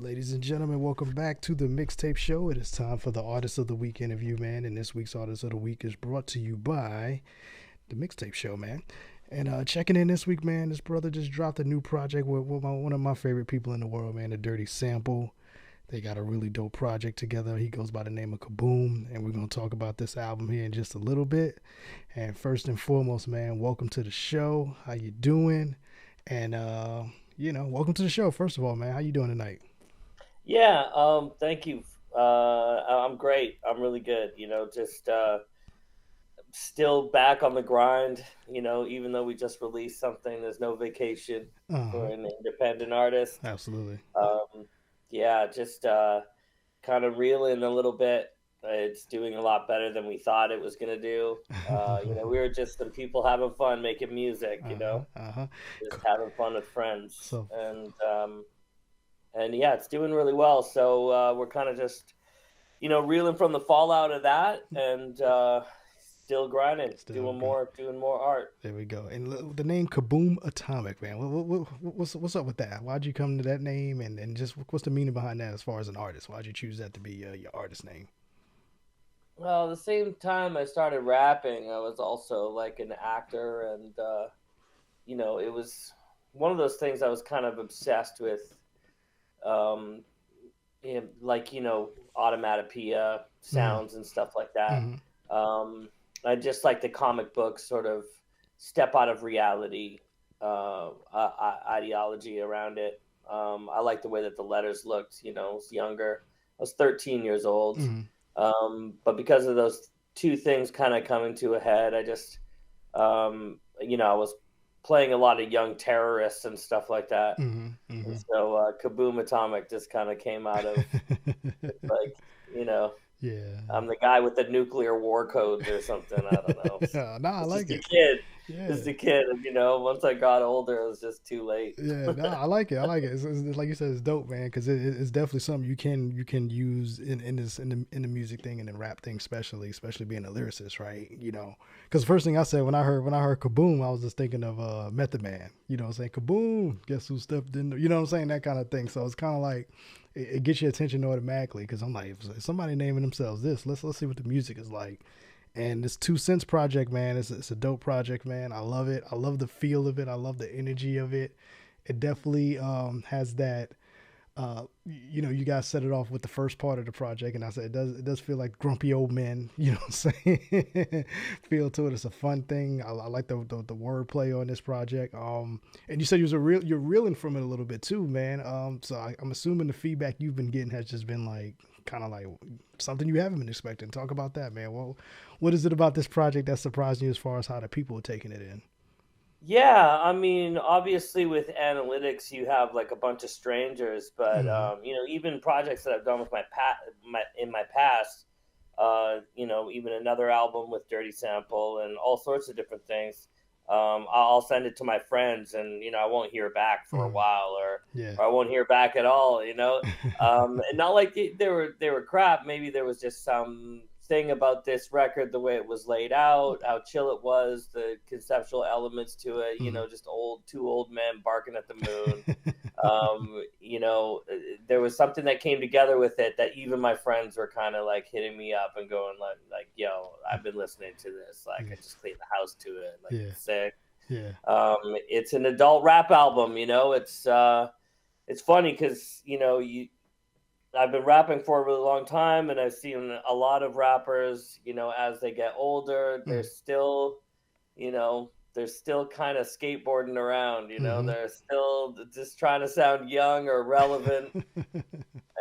Ladies and gentlemen, welcome back to the Mixtape Show. It is time for the Artist of the Week interview, man. And this week's Artist of the Week is brought to you by the Mixtape Show, man. And checking in this week, man, this brother just dropped a new project with one of my favorite people in the world, man, the Dirty Sample. They got a really dope project together. He goes by the name of Kaboom, and we're going to talk about this album here in just a little bit. And first and foremost, man, welcome to the show. How you doing? And, welcome to the show, first of all, man. How you doing tonight? Yeah, thank you. I'm great. I'm really good. Just still back on the grind. Even though we just released something, there's no vacation for Uh-huh. an independent artist. Absolutely. Um, yeah, just kind of reeling a little bit. It's doing a lot better than we thought it was gonna do. We were just some people having fun making music. Uh-huh. Uh-huh. Just having fun with friends, So, and yeah, it's doing really well. So we're kind of just reeling from the fallout of that, and still grinding, still doing good. more art. There we go. And the name Kaboom Atomic, man. What's up with that? Why'd you come to that name? And just what's the meaning behind that as far as an artist? Why'd you choose that to be your artist name? Well, at the same time I started rapping, I was also like an actor, and it was one of those things I was kind of obsessed with. Um, like automatopoeia Mm-hmm. sounds and stuff like that. Mm-hmm. Um, I just like the comic book sort of step out of reality ideology around it. I like the way that the letters looked. I was younger. I was 13 years old, Mm-hmm. but because of those two things kind of coming to a head, I just I was playing a lot of young terrorists and stuff like that. And Mm-hmm. so Kaboom Atomic just kind of came out of it's Mm-hmm. like, you know, Yeah. I'm the guy with the nuclear war codes or something. I don't know. No, I It's like just a it. kid. Yeah. Just a kid. Once I got older, it was just too late. Yeah, no, I like it. I like it. It's like you said, it's dope, man. Because it's definitely something you can use in the music thing and the rap thing, especially being a lyricist, right? Because the first thing I said when I heard Kaboom, I was just thinking of Method Man. Saying Kaboom, guess who stepped in? You know what I'm saying, that kind of thing. So it's kind of like it gets your attention automatically. Because I'm like, if somebody naming themselves this, let's see what the music is like. And this 2 Cents project, man, it's a dope project, man. I love it. I love the feel of it. I love the energy of it. It definitely has that. You guys set it off with the first part of the project, and I said it does feel like grumpy old men. You know what I'm saying? Feel to it. It's a fun thing. I like the wordplay on this project. And you said you're reeling from it a little bit too, man. So I'm assuming the feedback you've been getting has just been like kind of like something you haven't been expecting. Talk about that, man. Well, what is it about this project that surprised you as far as how the people are taking it in? Yeah, obviously with analytics, you have like a bunch of strangers, but Mm-hmm. even projects that I've done with my past, even another album with Dirty Sample and all sorts of different things. I'll send it to my friends, and I won't hear back for a Mm-hmm. while, Yeah. or I won't hear back at all. And not like they were crap. Maybe there was just some thing about this record, the way it was laid out, how chill it was, the conceptual elements to it. Mm-hmm. Just two old men barking at the moon. There was something that came together with it that even my friends were kind of like hitting me up and going like, yo, I've been listening to this. Like, I just cleaned the house to it. Like, Yeah. it's sick. Yeah. It's an adult rap album. It's funny because I've been rapping for a really long time, and I've seen a lot of rappers. As they get older, Mm-hmm. they're still kind of skateboarding around. Mm-hmm. They're still just trying to sound young or relevant.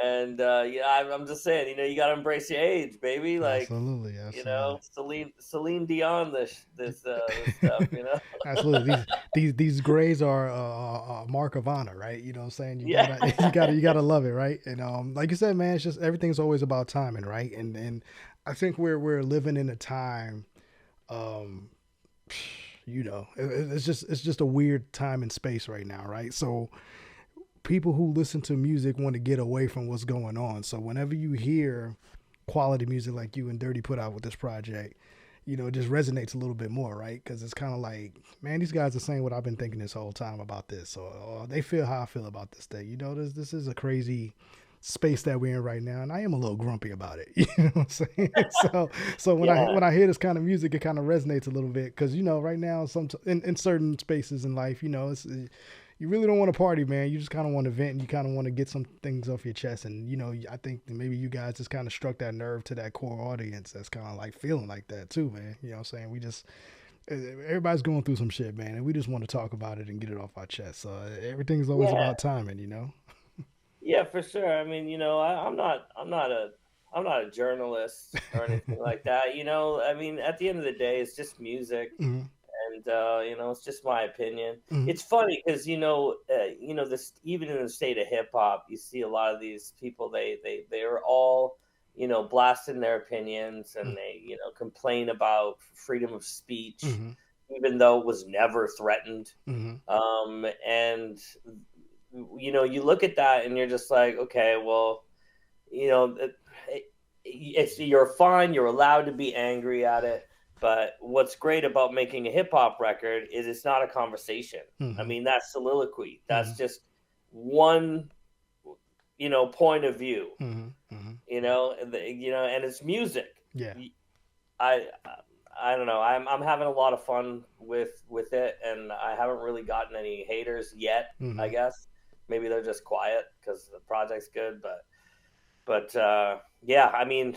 And yeah, I'm just saying, you got to embrace your age, baby. Like, Absolutely. Absolutely. Celine Dion, this stuff. Absolutely. These grades are a mark of honor, right? You know what I'm saying? You Yeah. gotta you gotta love it, right? And like you said, man, it's just everything's always about timing, right? And I think we're living in a time, um, it's just a weird time and space right now, right? So people who listen to music want to get away from what's going on. So whenever you hear quality music like you and Dirty put out with this project, it just resonates a little bit more, right? Because it's kind of like, man, these guys are saying what I've been thinking this whole time about this, or they feel how I feel about this thing. This is a crazy space that we're in right now, and I am a little grumpy about it. You know what I'm saying? So Yeah, when I hear this kind of music, it kind of resonates a little bit because right now, in certain spaces in life, it's you really don't want to party, man. You just kind of want to vent and you kind of want to get some things off your chest. And, I think that maybe you guys just kind of struck that nerve to that core audience that's kind of like feeling like that too, man. You know what I'm saying? Everybody's going through some shit, man. And we just want to talk about it and get it off our chest. So everything's always yeah, about timing. yeah, for sure. I mean, I'm not a journalist or anything like that. I mean, at the end of the day, it's just music, Mm-hmm. and it's just my opinion. Mm-hmm. It's funny because this, even in the state of hip hop, you see a lot of these people. They are all blasting their opinions, and they complain about freedom of speech, Mm-hmm. even though it was never threatened. Mm-hmm. And you look at that and you're just like, okay, well, you know, it's you're fine. You're allowed to be angry at it. But what's great about making a hip hop record is it's not a conversation. I Mm-hmm. mean, that's soliloquy. Mm-hmm. That's just one, point of view. Mm-hmm. Mm-hmm. And it's music. Yeah. I I don't know. I'm having a lot of fun with it, and I haven't really gotten any haters yet. I Mm-hmm. guess maybe they're just quiet because the project's good, but yeah, I mean,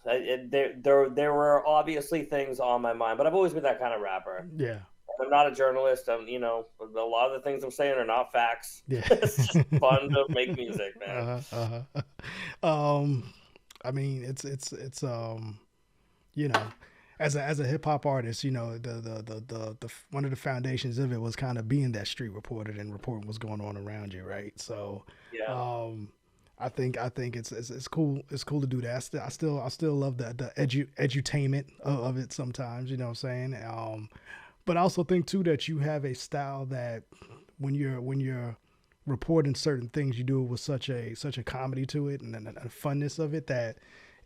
there were obviously things on my mind, but I've always been that kind of rapper. Yeah. I'm not a journalist. A lot of the things I'm saying are not facts. Yeah. It's just fun to make music, man. uh-huh. Um, I mean, it's you know, as a hip hop artist, the one of the foundations of it was kind of being that street reporter and reporting what's going on around you, right? So, Yeah, um, I think it's cool. It's cool to do that. I still love the edutainment of it sometimes. You know what I'm saying? But I also think too that you have a style that when you're reporting certain things, you do it with such a comedy to it and a funness of it that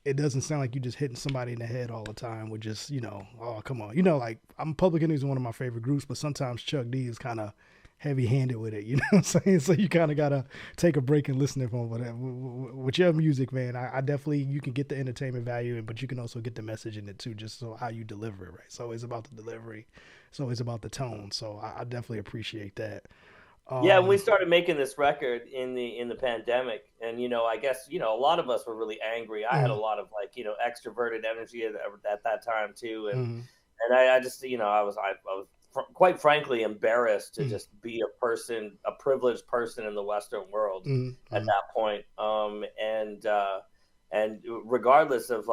it doesn't sound like you just hitting somebody in the head all the time with just oh come on, like Public Enemy is one of my favorite groups, but sometimes Chuck D is kind of heavy handed with it. You know what I'm saying? So you kind of gotta take a break and listen to from whatever with your music, man. I definitely you can get the entertainment value, but you can also get the message in it too, just so how you deliver it, right? It's always about the delivery. It's always about the tone. So I definitely appreciate that. yeah. When we Um, started making this record in the pandemic, and I guess a lot of us were really angry. I had a mm, lot of extroverted energy at that time too, and mm, I just I was quite frankly embarrassed to mm, just be a privileged person in the Western world mm, at mm, that point. And regardless of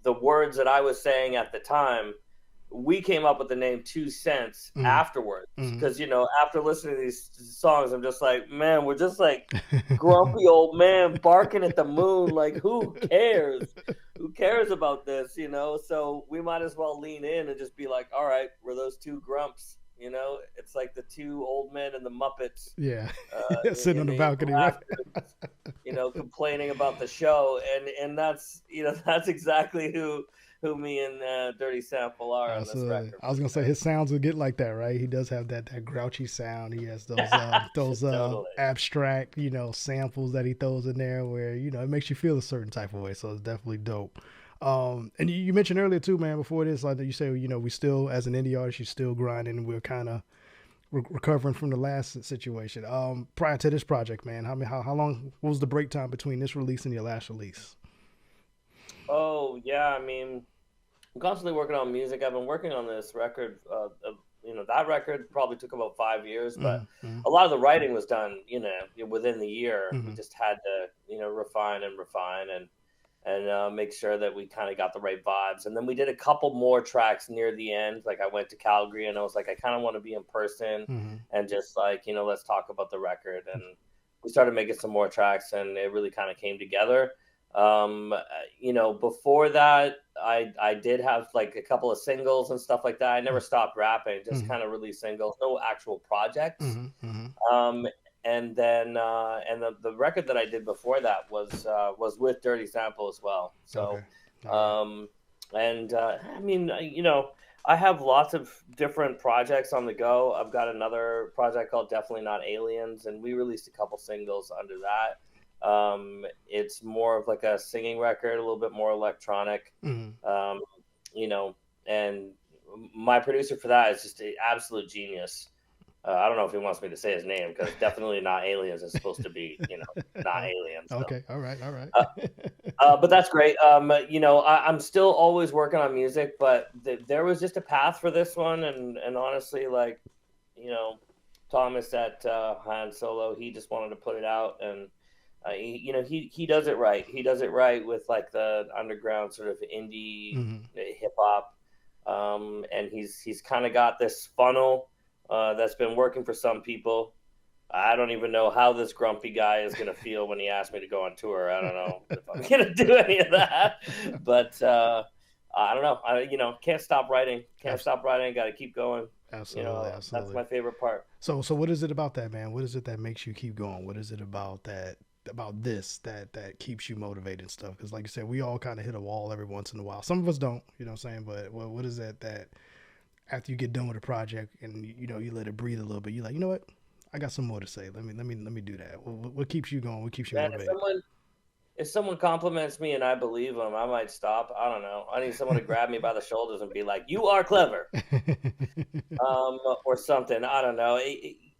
the words that I was saying at the time, we came up with the name 2 Cents mm, afterwards mm. because after listening to these songs, I'm just like, man, we're just like grumpy old man barking at the moon. Like, who cares? Who cares about this? So we might as well lean in and just be like, all right, we're those two grumps. It's like the two old men and the Muppets Yeah, in, sitting on in the the balcony, right? rafters, complaining about the show, and that's that's exactly who me and Dirty Sample are on this So record I for was gonna say sure. his sounds will get like that, right? He does have that grouchy sound. He has those Totally. abstract samples that he throws in there, where it makes you feel a certain type of way. So it's definitely dope. And you mentioned earlier too, man. Before this, like you say, we still as an indie artist, you're still grinding. We're kind of recovering from the last situation. Prior to this project, man, how long? What was the break time between this release and your last release? Oh yeah, I mean, I'm constantly working on music. I've been working on this record. That record probably took about 5 years, but Mm-hmm. a lot of the writing was done, within the year. We Mm-hmm. just had to, refine and refine and make sure that we kind of got the right vibes. And then we did a couple more tracks near the end. Like I went to Calgary and I was like, I kind of want to be in person Mm-hmm. and just like, let's talk about the record. And we started making some more tracks and it really kind of came together. Um, Before that, I did have like a couple of singles and stuff like that. I never stopped rapping, just Mm-hmm. kind of released singles, no actual projects. Mm-hmm. Mm-hmm. Um, and the record that I did before that was with Dirty Sample as well. Okay. So All right. um, And I mean, I have lots of different projects on the go. I've got another project called Definitely Not Aliens, and we released a couple singles under that. It's more of like a singing record, a little bit more electronic. Mm-hmm. Um, you know, and my producer for that is just an absolute genius. I don't know if he wants me to say his name because Definitely Not Aliens is supposed to be, not aliens. So. Okay. All right. All right. Uh, but that's great. I'm still always working on music, but there was just a path for this one, and honestly, like, you know, Thomas at Han Solo, he just wanted to put it out, and he does it right. He does it right with like the underground sort of indie Mm-hmm. hip hop, and he's kind of got this funnel that's been working for some people. I don't even know how this grumpy guy is going to feel when he asks me to go on tour. I don't know if I'm going to do any of that, but I don't know. Can't stop writing. Can't Abs- stop writing. Got to keep going. Absolutely. That's Absolutely. my favorite part. So what is it about that, man? What is it that makes you keep going? What is it about this that keeps you motivated and stuff? Because like you said, we all kind of hit a wall every once in a while. Some of us don't, you know what I'm saying? But what is that after you get done with a project and you let it breathe a little bit, you're like, you know what? I got some more to say. Let me do that. What keeps you going? What keeps you Man, motivated? if someone compliments me and I believe them, I might stop. I don't know. I need someone to grab me by the shoulders and be like, "You are clever," or something. I don't know.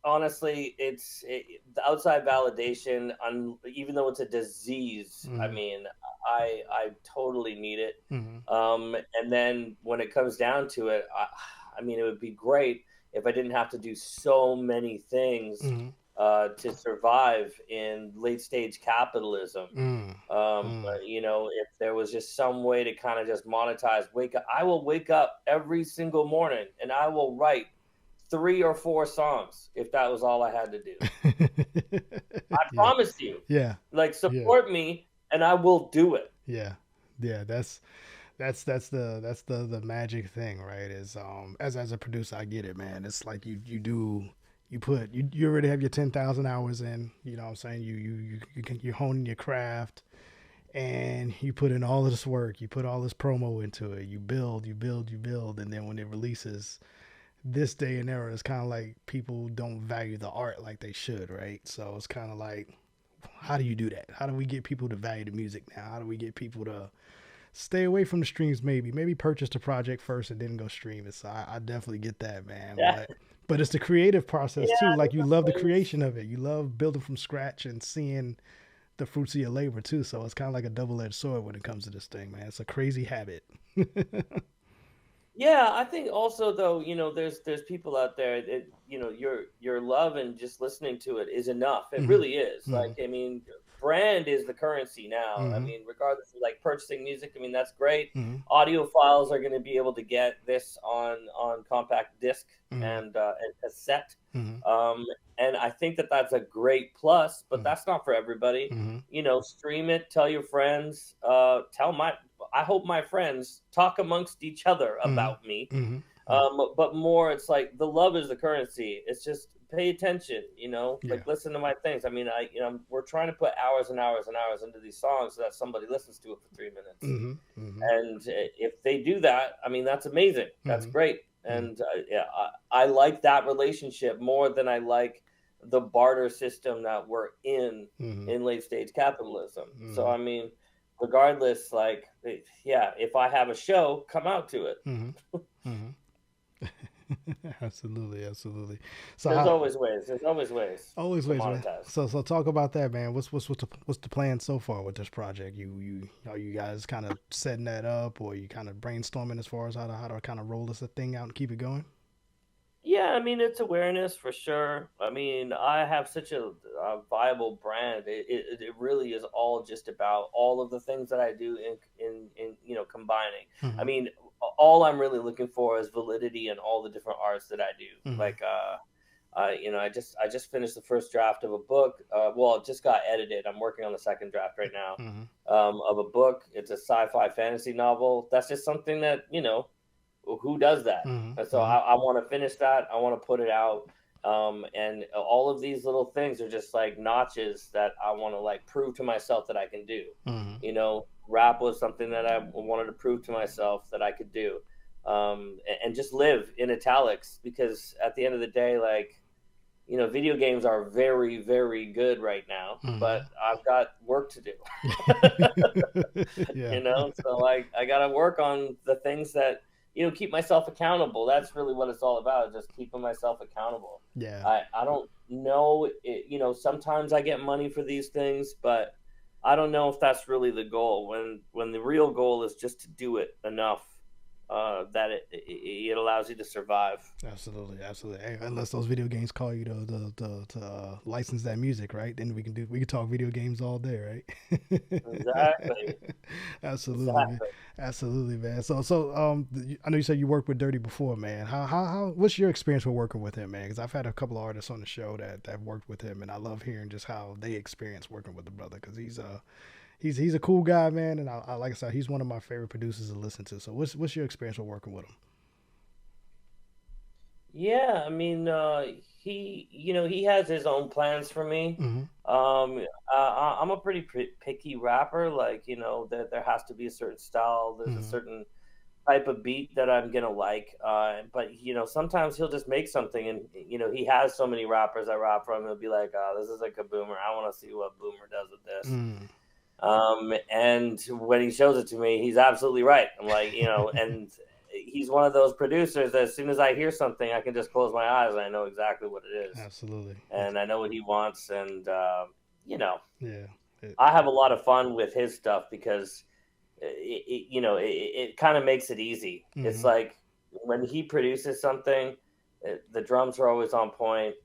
Honestly, the outside validation. Even though it's a disease, I Mm-hmm. mean, I totally need it. Mm-hmm. And then when it comes down to it, I mean, it would be great if I didn't have to do so many things Mm-hmm. to survive in late stage capitalism. Mm-hmm. If there was just some way to kind of just monetize, wake up. I will wake up every single morning and I will write 3 or 4 songs if that was all I had to do. I Yeah. promise you. Yeah. Like, Yeah. support me and I will do it. Yeah. Yeah. That's the magic thing, right? Is as a producer, I get it, man. It's like you already have your 10,000 hours in. You know what I'm saying? You honing your craft, and you put in all of this work. You put all this promo into it. You build, and then when it releases, this day and era, it's kind of like people don't value the art like they should, right? So it's kind of like, how do you do that? How do we get people to value the music now? How do we get people to stay away from the streams? Maybe purchase the project first and then go stream it. So I definitely get that, man. Yeah, But it's the creative process too. yeah, Like you love the there's ways. creation of it. You love building from scratch and seeing the fruits of your labor too. So it's kind of like a double-edged sword when it comes to this thing, man. It's a crazy habit. Yeah, I think also though, there's people out there that your love and just listening to it is enough. It Mm-hmm. really is. Mm-hmm. Like, I mean, brand is the currency now. I Mm-hmm. mean, regardless of like purchasing music, I mean that's great. Mm-hmm. Audiophiles are going to be able to get this on compact disc Mm-hmm. and cassette. Mm-hmm. Um, and I think that that's a great plus, but Mm-hmm. that's not for everybody. Mm-hmm. Stream it, tell your friends, I hope my friends talk amongst each other about me. Mm-hmm. Mm-hmm. But more, it's like the love is the currency. It's just pay attention, Yeah. like listen to my things. I mean, we're trying to put hours and hours and hours into these songs so that somebody listens to it for 3 minutes. Mm-hmm. Mm-hmm. And if they do that, I mean, that's amazing. That's Mm-hmm. great. And yeah, I like that relationship more than I like the barter system that we're Mm-hmm. in late stage capitalism. So, Mm-hmm. I mean, regardless, like, yeah, if I have a show, come out to it. Mm-hmm. Mm-hmm. Absolutely, absolutely. So There's how always ways. There's always ways always to ways, man. monetize. So talk about that, man. What's the plan so far with this project? You are you guys kind of setting that up, or you kind of brainstorming as far as how to kind of roll this thing out and keep it going? Yeah, I mean, it's awareness for sure. I mean, I have such a viable brand. It really is all just about all of the things that I do in combining. I Mm-hmm. mean, all I'm really looking for is validity in all the different arts that I do. Mm-hmm. Like, I just finished the first draft of a book. Well, it just got edited. I'm working on the second draft right now Mm-hmm. of a book. It's a sci-fi fantasy novel. That's just something that who does that? Mm-hmm. And so Mm-hmm. I want to finish that. I want to put it out. And all of these little things are just like notches that I want to like prove to myself that I can do. Mhm. Rap was something that I wanted to prove to myself that I could do, and just live in italics, because at the end of the day, like, video games are very, very good right now, but Mhm. I've got work to do. Yeah. So like I got to work on the things that, keep myself accountable. That's really what it's all about, just keeping myself accountable. Yeah. I don't know sometimes I get money for these things, but I don't know if that's really the goal, when the real goal is just to do it enough, that it allows you to survive. Absolutely, absolutely. Hey, unless those video games call you to license that music, right? Then we can talk video games all day, right? Exactly. Absolutely, man. Exactly. Absolutely, man. I know you said you worked with Dirty before, man. What's your experience with working with him, man? Because I've had a couple of artists on the show that worked with him, and I love hearing just how they experience working with the brother, because he's a cool guy, man. And I like I said, he's one of my favorite producers to listen to. So what's your experience with working with him? Yeah, I mean, he has his own plans for me. Mm-hmm. I'm a pretty picky rapper. Like, there has to be a certain style. There's a Mm-hmm. certain type of beat that I'm gonna like. But sometimes he'll just make something, and he has so many rappers that rap from him. He'll be like, "Oh, this is like a Boomer. I want to see what Boomer does with this." Mm. And when he shows it to me, he's absolutely right. I'm like, and he's one of those producers that as soon as I hear something, I can just close my eyes and I know exactly what it is, Absolutely. and I know what he wants, and you know, Yeah. It, I have a lot of fun with his stuff because it kind of makes it easy. It's mm-hmm. like when he produces something. The drums are always on point.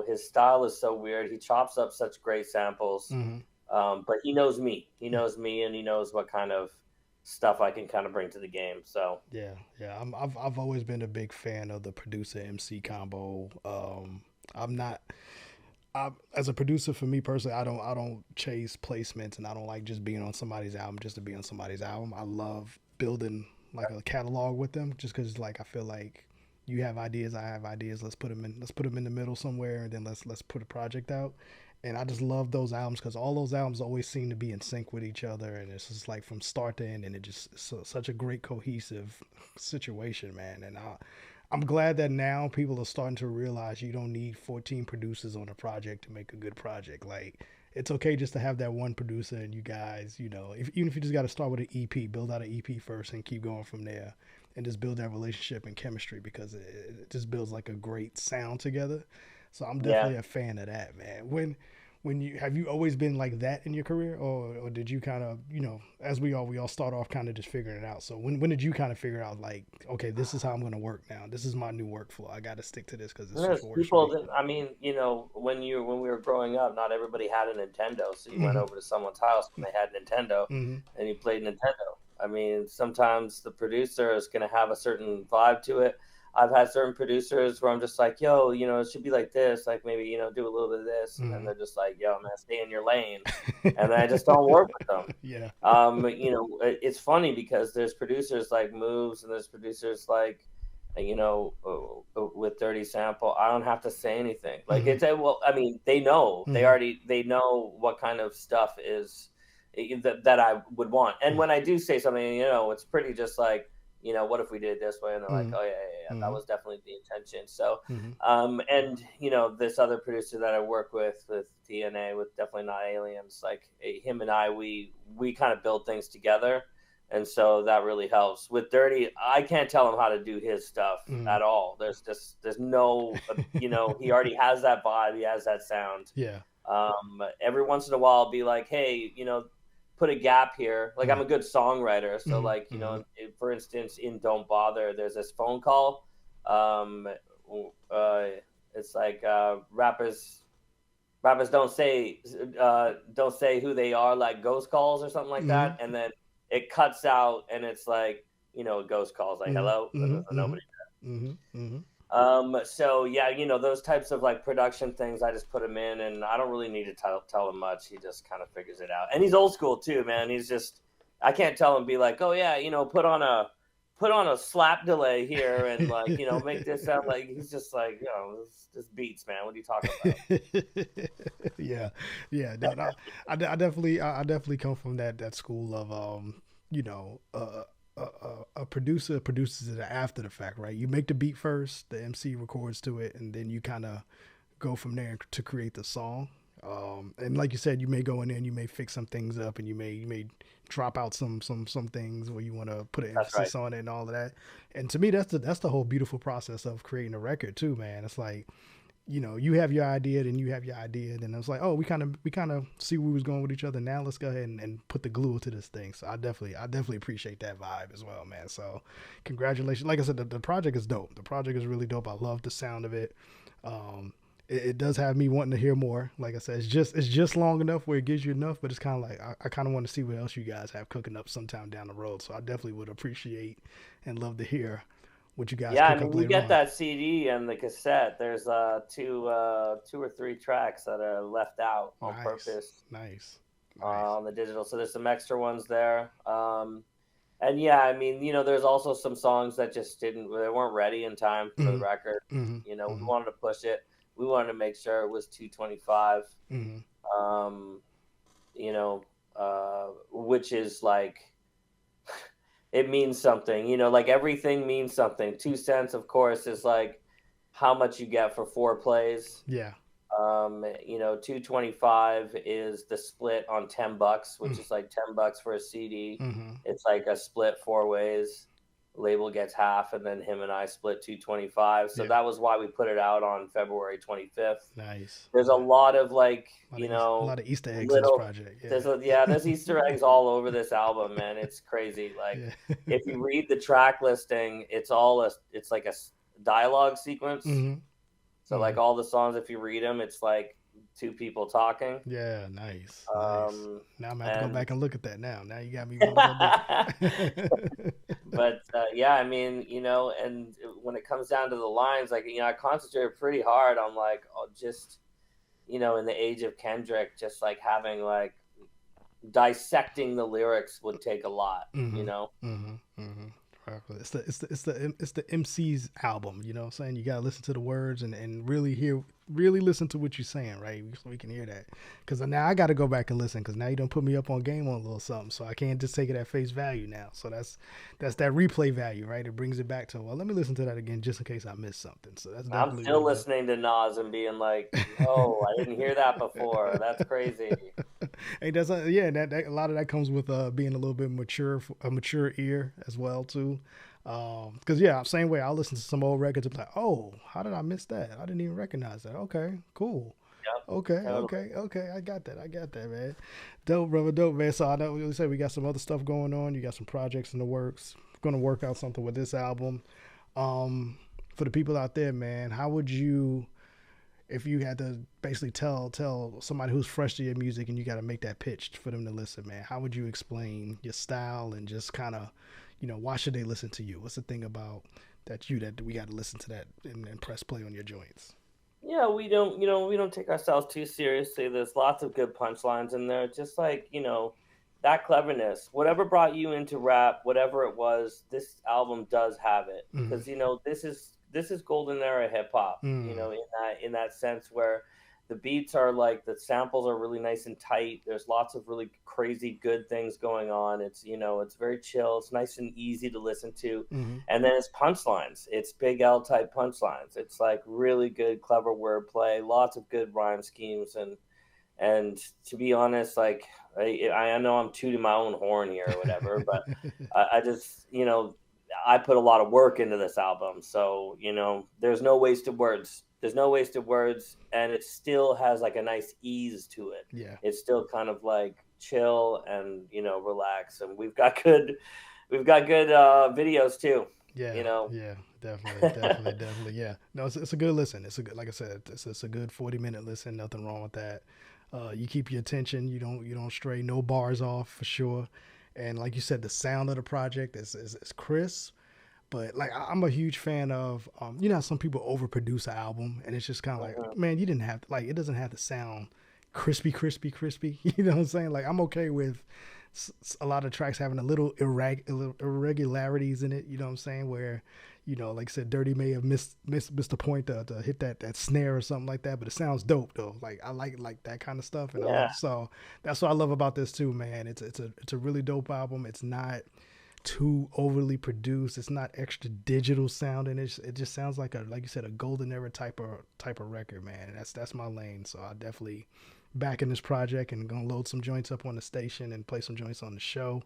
His style is so weird. He chops up such great samples, Mm-hmm. but he knows me. He knows me, and he knows what kind of stuff I can kind of bring to the game. So Yeah. Yeah. I've always been a big fan of the producer MC combo. I'm not. As a producer, for me personally, I don't chase placements, and I don't like just being on somebody's album just to be on somebody's album. I love building like a catalog with them, just because like I feel like you have ideas, I have ideas. Let's put them in the middle somewhere, and then let's put a project out. And I just love those albums because all those albums always seem to be in sync with each other, and it's just like from start to end, and it just such a great cohesive situation, man. I'm glad that now people are starting to realize you don't need 14 producers on a project to make a good project. Like, it's okay just to have that one producer, and you guys, even if you just got to start with an EP, build out an EP first and keep going from there, and just build that relationship and chemistry, because it just builds like a great sound together. So I'm yeah, definitely a fan of that, man. When you have you always been like that in your career, or did you kind of, as we all start off kind of just figuring it out? So when did you kind of figure out, like, okay, this is how I'm going to work now, this is my new workflow, I got to stick to this because this is there's what works for people me? that, I mean, when we were growing up, not everybody had a Nintendo, so you went Mm-hmm. over to someone's house when they had Nintendo, Mm-hmm. and you played Nintendo. I mean, sometimes the producer is going to have a certain vibe to it. I've had certain producers where I'm just like, yo, it should be like this, like maybe, do a little bit of this. And then Mm-hmm. they're just like, yo, man, stay in your lane. And then I just don't work with them. Yeah. It's funny because there's producers like Moves, and there's producers like, with Dirty Sample. I don't have to say anything. Like, Mm-hmm. well, I mean, Mm-hmm. they know what kind of stuff is that I would want. And when I do say something, it's pretty just like, what if we did it this way? And they're like, Mm-hmm. oh yeah, that Mm-hmm. was definitely the intention. So, Mm-hmm. and this other producer that I work with DNA, with Definitely Not Aliens, like him and I, we kind of build things together. And so that really helps. With Dirty, I can't tell him how to do his stuff Mm-hmm. at all. There's no, he already has that vibe. He has that sound. Yeah. Every once in a while, I'll be like, hey, put a gap here. Like, I'm a good songwriter, so Mm-hmm. like, Mm-hmm. for instance, in Don't Bother, there's this phone call. Um, uh, it's like rappers don't say who they are, like ghost calls or something like that, and then it cuts out, and it's like, a ghost calls like Mm-hmm. hello, and there's Mm-hmm. nobody. Mm-hmm. Mm-hmm. So yeah, those types of like production things, I just put him in, and I don't really need to tell him much. He just kind of figures it out, and he's old school too, man. I can't tell him, be like, oh yeah, put on a slap delay here and like, make this sound like he's just like, this beats, man. What are you talking about? Yeah, yeah. No, no, I definitely come from that school of you know, a producer produces it after the fact, right? You make the beat first, the MC records to it, and then you kind of go from there to create the song. And like you said, you may go in there and you may fix some things up, and you may drop out some things where you want to put an That's right. emphasis on it and all of that. And to me, that's the whole beautiful process of creating a record too, man. It's like, you have your idea, then you have your idea, then it's like, oh, we kind of see where we was going with each other. Now let's go ahead and put the glue to this thing. So I definitely appreciate that vibe as well, man. So congratulations. Like I said, the project is dope. The project is really dope. I love the sound of it. It does have me wanting to hear more. Like I said, it's just long enough where it gives you enough, but it's kind of like I kind of want to see what else you guys have cooking up sometime down the road. So I definitely would appreciate and love to hear what you guys Yeah, I cook mean, up you later get on. that CD and the cassette. There's two or three tracks that are left out on Nice, purpose nice, nice. on the digital. So there's some extra ones there. And yeah, I mean, there's also some songs that just they weren't ready in time for the Mm-hmm, record. mm-hmm, We mm-hmm, wanted to push it. We wanted to make sure it was 225. mm-hmm. Um, which is like it means something. Like everything means something. 2 cents, of course, is like how much you get for 4 plays. Yeah. 225 is the split on $10, which is like $10 for a CD. Mm-hmm. It's like a split 4 ways. Label gets half, and then him and I split 225. So Yeah. that was why we put it out on February 25th. Nice. There's a lot of like, A lot of Easter eggs in this little project. there's Easter eggs all over this album, man. It's crazy. Like Yeah. if you read the track listing, it's like a dialogue sequence. Mm-hmm. So like all the songs, if you read them, it's like two people talking. Yeah, nice, nice. Now I'm gonna have to go And back and look at that now. Now you got me want to go dig. but yeah, I mean, and when it comes down to the lines, like I concentrated pretty hard on like just in the age of Kendrick, just like having like dissecting the lyrics would take a lot, Mm-hmm. Mm-hmm. Mm-hmm. It's the MC's album, you know what I'm saying? You gotta listen to the words and really listen to what you're saying, right? So we can hear that. Cause now I gotta go back and listen, cause now you don't put me up on game on a little something. So I can't just take it at face value now. So that's that replay value, right? It brings it back to, well, let me listen to that again just in case I missed something. So that's I'm definitely still what it does. listening to Nas and being like, "Oh, I didn't hear that before. That's crazy." Hey, that's yeah. That a lot of that comes with being a little bit mature, a mature ear as well too. Because yeah, same way. I'll listen to some old records and be like, oh, how did I miss that? I didn't even recognize that. Okay, cool. Yep, Okay, totally. okay, okay. I got that, man. Dope, brother, dope, man. So I know we said we got some other stuff going on. You got some projects in the works. Going to work out something with this album. For the people out there, man, how would you, if you had to basically tell somebody who's fresh to your music and you got to make that pitch for them to listen, man, how would you explain your style and just kind of, why should they listen to you? What's the thing about that we got to listen to that and press play on your joints? Yeah, we don't take ourselves too seriously. There's lots of good punchlines in there. Just like, that cleverness. Whatever brought you into rap, whatever it was, this album does have it. Mm-hmm. Because, this is golden era hip hop, Mm. in that sense where the beats are like the samples are really nice and tight. There's lots of really crazy good things going on. It's very chill. It's nice and easy to listen to. Mm-hmm. And then it's punchlines. It's Big L type punchlines. It's like really good, clever wordplay, lots of good rhyme schemes. And to be honest, like I know I'm tooting my own horn here or whatever, but I just, I put a lot of work into this album. So, there's no wasted words. There's no wasted words, and it still has like a nice ease to it. Yeah. It's still kind of like chill and relax. And we've got good videos too. Yeah, You know, yeah, definitely, definitely, definitely. Yeah, no, it's a good listen. It's a good, like I said, it's a good 40-minute listen. Nothing wrong with that. You keep your attention. You don't stray. No bars off for sure. And like you said, the sound of the project is crisp. But like I'm a huge fan of how some people overproduce an album, and it's just kind of like, man, you didn't have to, like, it doesn't have to sound crispy, crispy, crispy. You know what I'm saying? Like I'm okay with a lot of tracks having a little irregularities in it. You know what I'm saying? Where, like I said, Dirty may have missed the point to hit that snare or something like that, but it sounds dope though. Like I like that kind of stuff, and I Yeah. love so that's what I love about this too, man. It's a really dope album. It's not too overly produced. It's not extra digital sounding. It just sounds like you said, a golden era type of record, man. And that's my lane. So I definitely back in this project and gonna load some joints up on the station and play some joints on the show.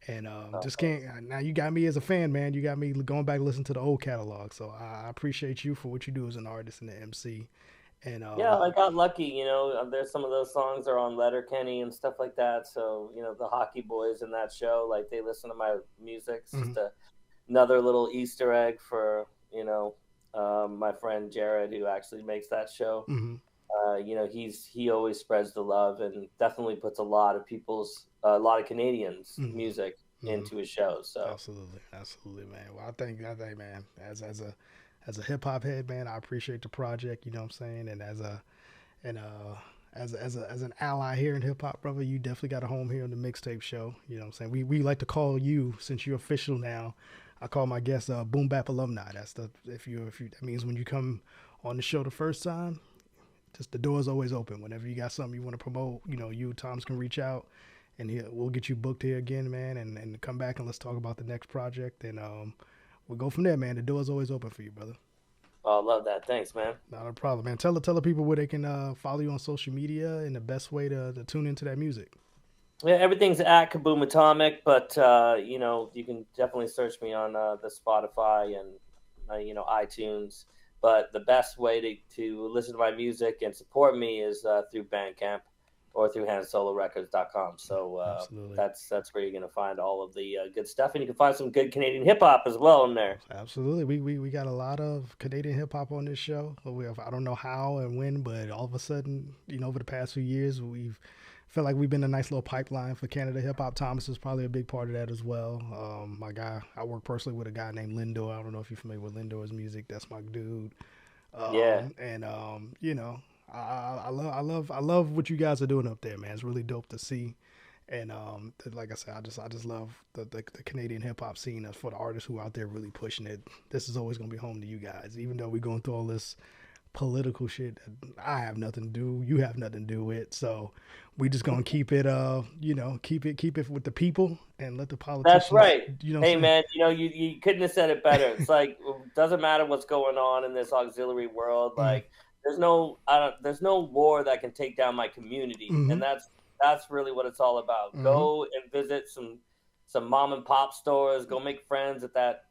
And Oh, just thanks. can't. Now you got me as a fan, man. You got me going back listening to the old catalog. So I appreciate you for what you do as an artist and the MC. And Yeah, I got lucky. There's some of those songs are on Letterkenny and stuff like that. So the Hockey Boys in that show, like they listen to my music. It's mhm, just another little Easter egg for my friend Jared, who actually makes that show. mhm, He always spreads the love and definitely puts a lot of Canadians mhm, music mhm. into his shows. So Absolutely, man. Well, I think, man, as a hip hop head, man, I appreciate the project. You know what I'm saying? And and as an ally here in hip hop, brother, you definitely got a home here on the mixtape show. You know what I'm saying? We like to call you, since you're official now. I call my guests Boom Bap alumni. That's the if you that means when you come on the show the first time, just the door's always open. Whenever you got something you want to promote, you and Tom's can reach out, and we'll get you booked here again, man, and come back and let's talk about the next project, and we'll go from there, man. The door's always open for you, brother. I love that. Thanks, man. Not a problem, man. Tell the people where they can follow you on social media and the best way to tune into that music. Yeah, everything's at Kaboom Atomic, but you can definitely search me on the Spotify and iTunes. But the best way to listen to my music and support me is through Bandcamp or through handsolorecords.com. So Absolutely. that's where you're going to find all of the good stuff, and you can find some good Canadian hip hop as well in there. Absolutely. We got a lot of Canadian hip hop on this show. I don't know how and when, but all of a sudden, over the past few years, we've felt like we've been a nice little pipeline for Canada hip hop. Thomas is probably a big part of that as well. My guy, I work personally with a guy named Lindor. I don't know if you're familiar with Lindor's music. That's my dude. Yeah, And I love what you guys are doing up there, man. It's really dope to see. And like I said, I just love the Canadian hip hop scene. For the artists who are out there really pushing it, this is always gonna be home to you guys. Even though we're going through all this political shit that I have nothing to do, you have nothing to do with. So we just gonna keep it with the people and let the that's politicians. right. You know what Hey, I'm saying? man, you couldn't have said it better. It's like it doesn't matter what's going on in this auxiliary world. Mm-hmm. Like there's no war that can take down my community, Mm-hmm. and that's really what it's all about. Mm-hmm. Go and visit some mom and pop stores. Go make friends at that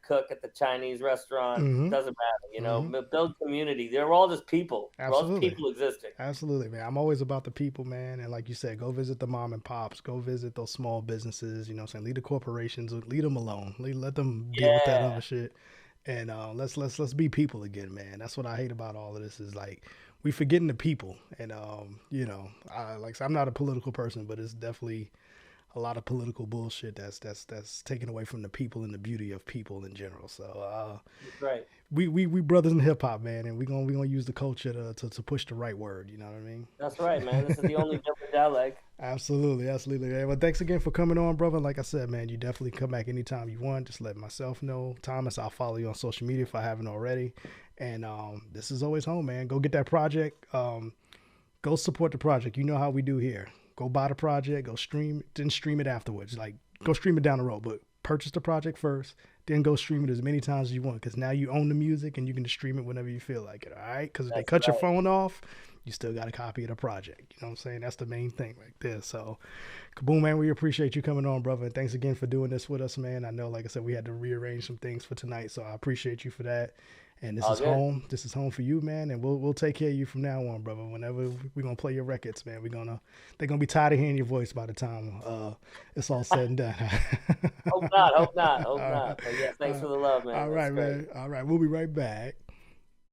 cook at the Chinese restaurant. Mm-hmm. Doesn't matter. Mm-hmm. Build community. They're all just people. We're all just Absolutely. people existing. Absolutely, man. I'm always about the people, man. And like you said, go visit the mom and pops. Go visit those small businesses. You know what I'm saying? Leave the corporations, leave them alone. Let them deal with that Yeah, other shit. And let's be people again, man. That's what I hate about all of this is like we forgetting the people. And like I said, I'm not a political person, but it's definitely a lot of political bullshit that's taken away from the people and the beauty of people in general. So that's right. we brothers in hip hop, man, and we gonna use the culture to push the right word. You know what I mean? That's right, man. This is the only village I like. Absolutely, man. Well, thanks again for coming on, brother. Like I said, man, you definitely come back anytime you want. Just let myself know, Thomas. I'll follow you on social media if I haven't already. And this is always home, man. Go get that project. Go support the project. You know how we do here. Go buy the project. Go stream. Then stream it afterwards. Like go stream it down the road, but purchase the project first. Then go stream it as many times as you want, because now you own the music and you can just stream it whenever you feel like it. All right? Because if they That's cut your right. phone off, you still got a copy of the project. You know what I'm saying? That's the main thing right there. So, Kaboom, man, we appreciate you coming on, brother. And thanks again for doing this with us, man. I know, like I said, we had to rearrange some things for tonight, so I appreciate you for that. And this All is good. home. This is home for you, man. And we'll take care of you from now on, brother. Whenever we're gonna play your records, man, they're gonna be tired of hearing your voice by the time it's all said and done. Hope not. Hope not. Hope all not. right, But yeah, thanks uh, for the love, all man. That's right, great. man. All right, we'll be right back.